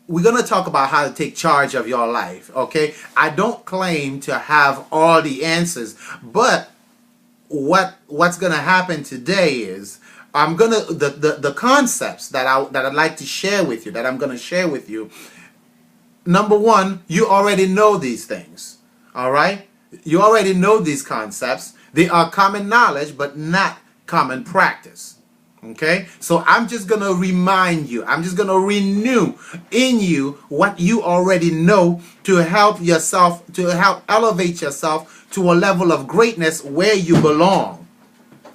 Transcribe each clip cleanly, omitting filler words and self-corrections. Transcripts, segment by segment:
we're going to talk about how to take charge of your life, okay? I don't claim to have all the answers, but what's going to happen today is I'm going to the concepts that I'd like to share with you, that I'm going to share with you. Number one, you already know these things. All right? You already know these concepts. They are common knowledge, but not common practice. Okay? So I'm just going to remind you. I'm just going to renew in you what you already know to help yourself, to help elevate yourself to a level of greatness where you belong.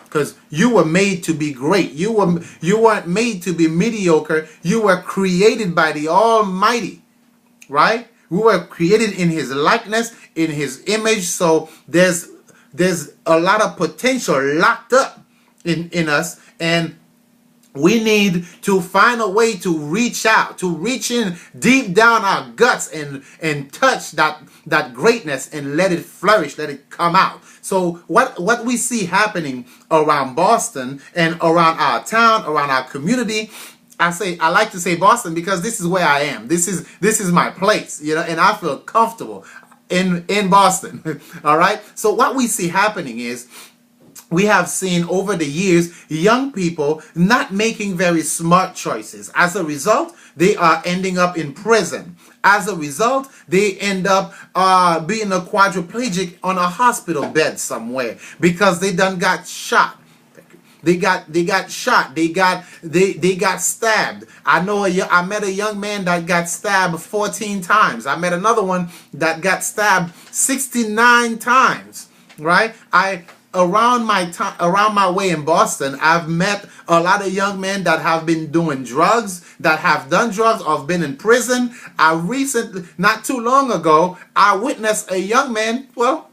Because you were made to be great. You weren't made to be mediocre. You were created by the Almighty. Right? We were created in His likeness, in His image. So there's a lot of potential locked up in us, and we need to find a way to reach out, to reach in deep down our guts and touch that greatness and let it flourish, let it come out. So what we see happening around Boston and around our town, around our community, I like to say Boston because this is where I am. This is my place, you know, and I feel comfortable in Boston. All right. So what we see happening is we have seen over the years young people not making very smart choices. As a result, they are ending up in prison. As a result, they end up being a quadriplegic on a hospital bed somewhere because they done got shot. They got shot. They got stabbed. I met a young man that got stabbed 14 times. I met another one that got stabbed 69 times. Right? Around my way in Boston, I've met a lot of young men that have been doing drugs, that have done drugs or have been in prison. Not too long ago, I witnessed a young man, well,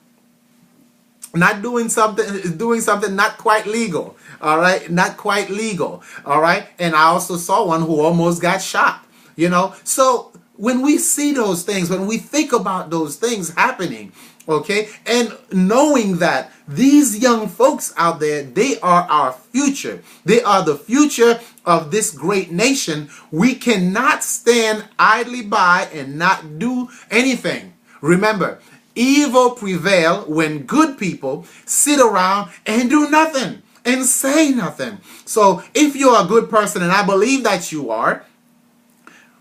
not doing something not quite legal. All right, not quite legal. All right, and I also saw one who almost got shot. You know, so when we see those things, when we think about those things happening, okay, and knowing that these young folks out there, they are our future. They are the future of this great nation. We cannot stand idly by and not do anything. Remember, evil prevail when good people sit around and do nothing and say nothing. So if you're a good person, and I believe that you are,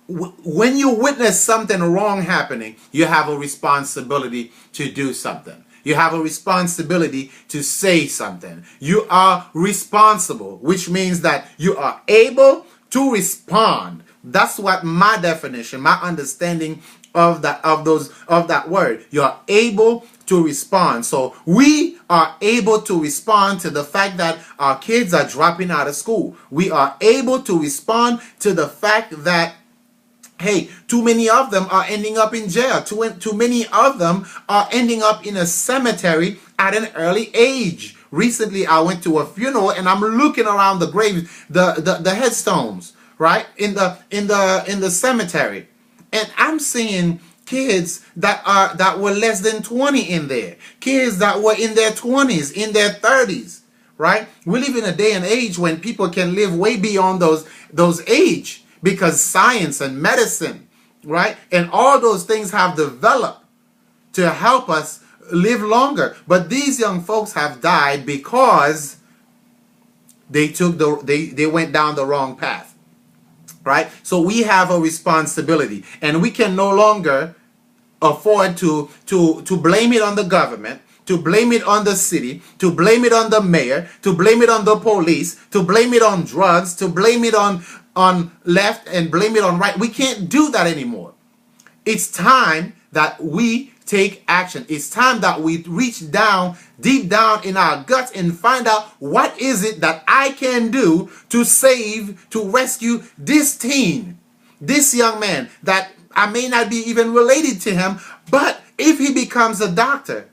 when you witness something wrong happening, you have a responsibility to do something. You have a responsibility to say something. You are responsible, which means that you are able to respond. That's what my definition, my understanding of that word. You are able to respond. So we are able to respond to the fact that our kids are dropping out of school. We are able to respond to the fact that, hey, too many of them are ending up in jail. Too many of them are ending up in a cemetery at an early age. Recently, I went to a funeral and I'm looking around the graves, the headstones, right, in the cemetery, and I'm seeing kids that were less than 20 in there, kids that were in their 20s, in their 30s, right? We live in a day and age when people can live way beyond those age. Because science and medicine, right, and all those things have developed to help us live longer. But these young folks have died because they went down the wrong path, right? So we have a responsibility, and we can no longer afford to blame it on the government, to blame it on the city, to blame it on the mayor, to blame it on the police, to blame it on drugs, to blame it on left and blame it on right. We can't do that anymore. It's time that we take action. It's time that we reach down, deep down in our guts and find out what is it that I can do to save, to rescue this teen, this young man that I may not be even related to him, but if he becomes a doctor,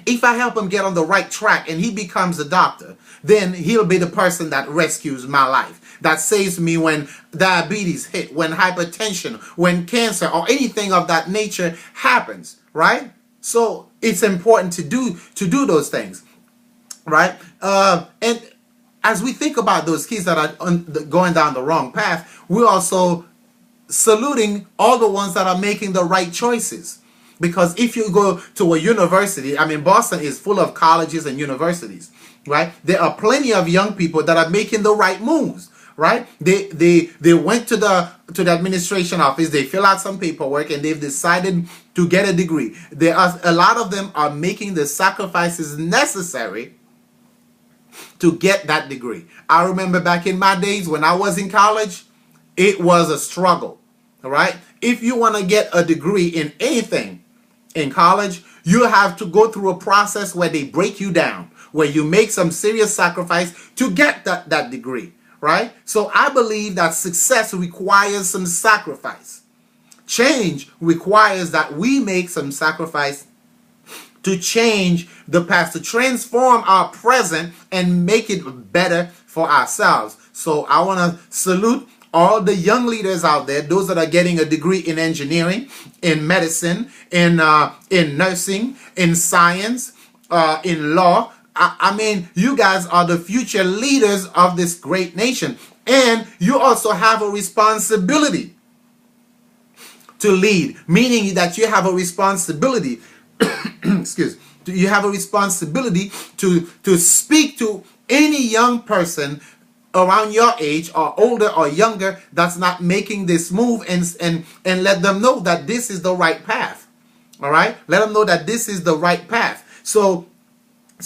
if I help him get on the right track and he becomes a doctor, then he'll be the person that rescues my life, that saves me when diabetes hit, when hypertension, when cancer or anything of that nature happens, right? So it's important to do those things, right? And as we think about those kids that are going down the wrong path, we also saluting all the ones that are making the right choices. Because if you go to a university, I mean, Boston is full of colleges and universities, right? There are plenty of young people that are making the right moves, right? They went to the administration office, they fill out some paperwork, and they've decided to get a degree. There are a lot of them are making the sacrifices necessary to get that degree. I remember back in my days when I was in college, it was a struggle, all right? If you want to get a degree in anything in college, you have to go through a process where they break you down, where you make some serious sacrifice to get that degree, right? So I believe that success requires some sacrifice. Change requires that we make some sacrifice to change the past, to transform our present and make it better for ourselves. So I want to salute all the young leaders out there, those that are getting a degree in engineering, in medicine, in nursing, in science, in law. I mean, you guys are the future leaders of this great nation. And you also have a responsibility to lead, meaning that you have a responsibility, you have a responsibility to speak to any young person around your age or older or younger that's not making this move, and let them know that this is the right path. All right, let them know that this is the right path. So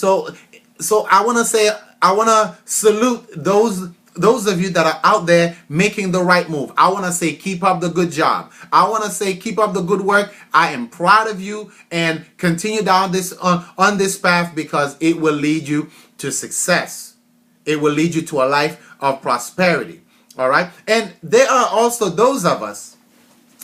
I want to salute those of you that are out there making the right move. I want to say keep up the good job. I want to say keep up the good work. I am proud of you, and continue down this on this path, because it will lead you to success. It will lead you to a life of prosperity. All right. And there are also those of us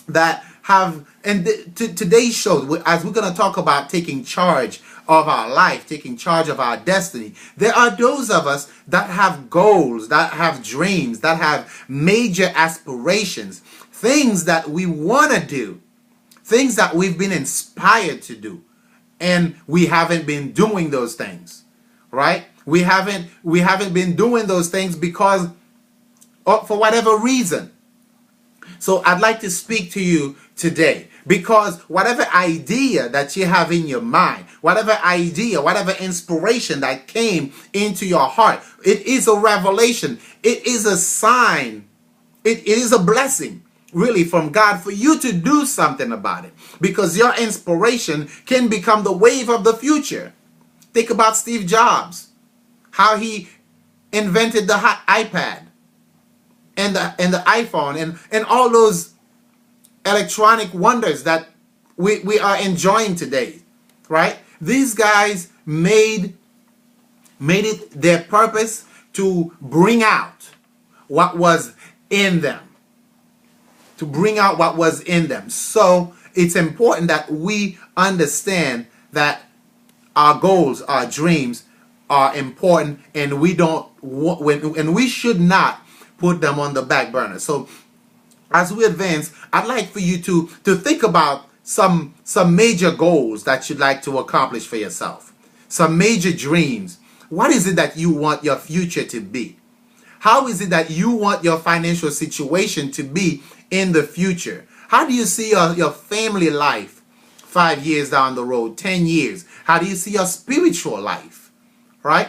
that have, and today's show, as we're going to talk about taking charge of our life, taking charge of our destiny, there are those of us that have goals, that have dreams, that have major aspirations, things that we want to do, things that we've been inspired to do, and we haven't been doing those things, right? We haven't been doing those things because, for whatever reason. So I'd like to speak to you today, because whatever idea that you have in your mind, whatever idea, whatever inspiration that came into your heart, it is a revelation. It is a sign. It is a blessing, really, from God for you to do something about it, because your inspiration can become the wave of the future. Think about Steve Jobs, how he invented the iPad and the iPhone and all those electronic wonders that we are enjoying today, right? These guys made it their purpose to bring out what was in them. To bring out what was in them. So it's important that we understand that our goals, our dreams are important, and we should not put them on the back burner. So as we advance, I'd like for you to think about some major goals that you'd like to accomplish for yourself. Some major dreams. What is it that you want your future to be? How is it that you want your financial situation to be in the future? How do you see your family life 5 years down the road, 10 years? How do you see your spiritual life? Right?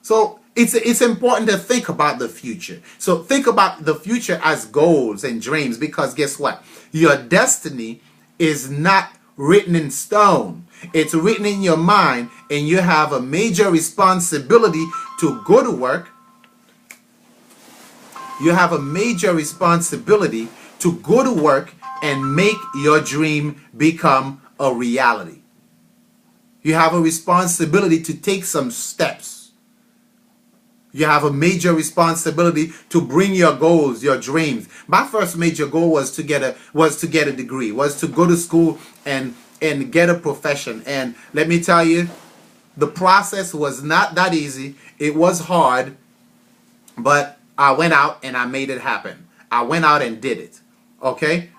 So it's important to think about the future. So think about the future as goals and dreams, because guess what? Your destiny is not written in stone. It's written in your mind, and you have a major responsibility to go to work. You have a major responsibility to go to work and make your dream become a reality. You have a responsibility to take some steps. You have a major responsibility to bring your goals, your dreams. My first major goal was to get a degree, was to go to school and get a profession. And let me tell you, the process was not that easy. It was hard, but I went out and I made it happen. I went out and did it. Okay?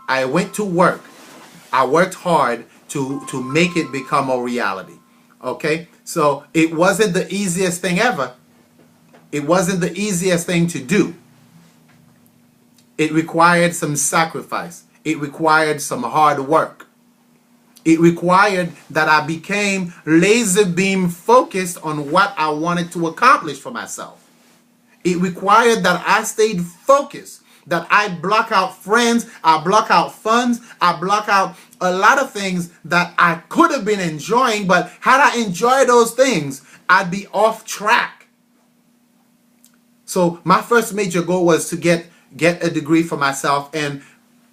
I went to work. I worked hard to make it become a reality. Okay? So it wasn't the easiest thing ever. It wasn't the easiest thing to do. It required some sacrifice. It required some hard work. It required that I became laser beam focused on what I wanted to accomplish for myself. It required that I stayed focused, that I block out friends, I block out funds, I block out a lot of things that I could have been enjoying, but had I enjoyed those things, I'd be off track. So my first major goal was to get a degree for myself, and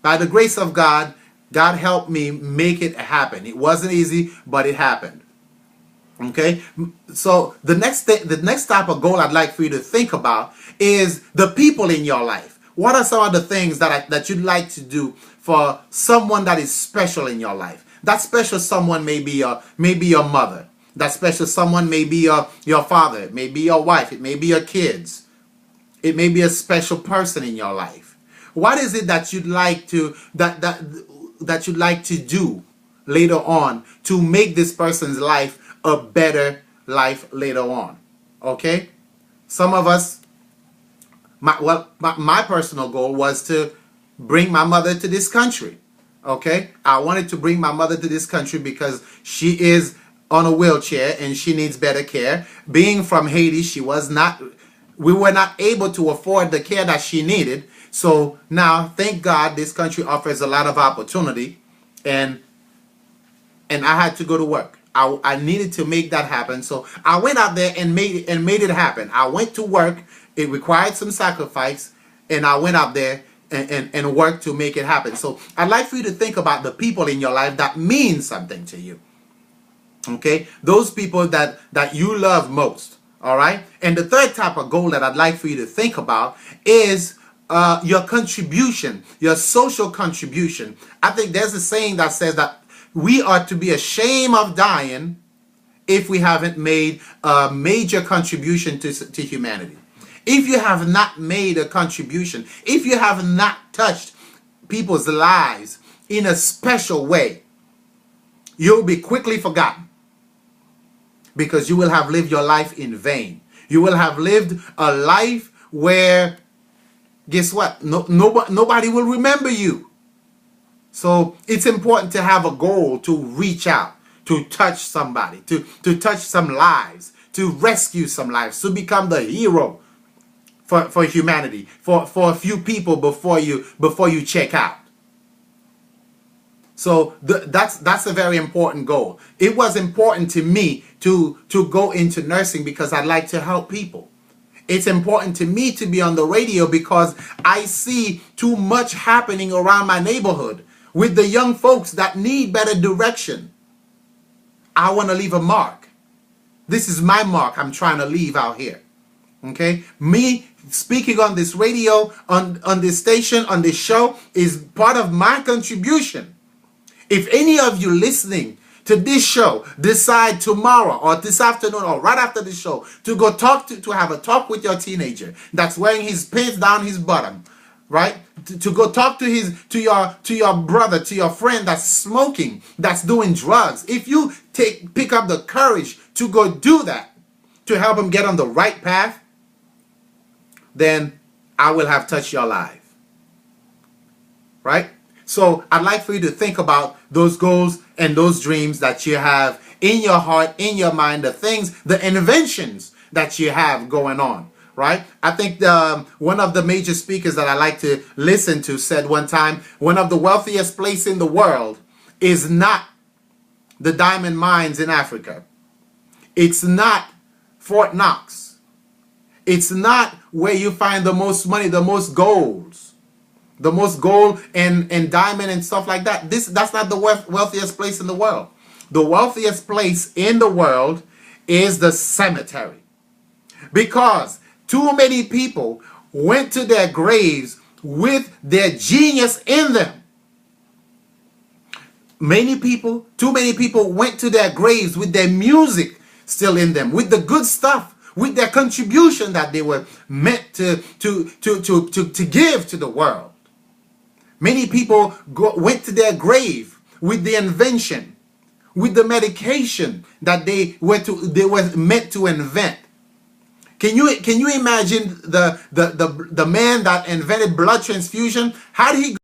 by the grace of God, God helped me make it happen. It wasn't easy, but it happened. Okay, so the next type of goal I'd like for you to think about is the people in your life. What are some of the things that you'd like to do for someone that is special in your life? That special someone may be your mother. That special someone may be your father. It may be your wife. It may be your kids. It may be a special person in your life. What is it that you'd like to that you'd like to do later on to make this person's life a better life later on? Okay, some of us, my personal goal was to bring my mother to this country. Okay, I wanted to bring my mother to this country because she is on a wheelchair and she needs better care. Being from Haiti, we were not able to afford the care that she needed. So now, thank God, this country offers a lot of opportunity, and I had to go to work. I needed to make that happen. So I went out there and made it happen. I went to work. It required some sacrifice, and I went out there and worked to make it happen. So I'd like for you to think about the people in your life that mean something to you. Okay? Those people that you love most. All right? And the third type of goal that I'd like for you to think about is your contribution, your social contribution. I think there's a saying that says that we are to be ashamed of dying if we haven't made a major contribution to humanity. If you have not made a contribution, if you have not touched people's lives in a special way, you'll be quickly forgotten, because you will have lived your life in vain. You will have lived a life where, guess what? Nobody will remember you. So it's important to have a goal to reach out, to touch somebody, to touch some lives, to rescue some lives, to become the hero for humanity, for a few people before you check out. So that's a very important goal. It was important to me to go into nursing because I like to help people. It's important to me to be on the radio because I see too much happening around my neighborhood with the young folks that need better direction. I want to leave a mark. This is my mark I'm trying to leave out here. Okay? Me speaking on this radio, on this station, on this show is part of my contribution. If any of you listening to this show decide tomorrow or this afternoon or right after the show to go to have a talk with your teenager that's wearing his pants down his bottom, right? To go talk to your brother, to your friend that's smoking, that's doing drugs. If you pick up the courage to go do that, to help him get on the right path, then I will have touched your life. Right? So I'd like for you to think about those goals and those dreams that you have in your heart, in your mind, the things, the inventions that you have going on. Right? I think one of the major speakers that I like to listen to said one time, one of the wealthiest places in the world is not the diamond mines in Africa. It's not Fort Knox. It's not where you find the most money, the most gold and diamond and stuff like that. That's not the wealthiest place in the world. The wealthiest place in the world is the cemetery. Because too many people went to their graves with their genius in them. Too many people went to their graves with their music still in them, with the good stuff, with their contribution that they were meant to give to the world. Many people went to their grave with the invention, with the medication that they were meant to invent. Can you imagine the man that invented blood transfusion? How did he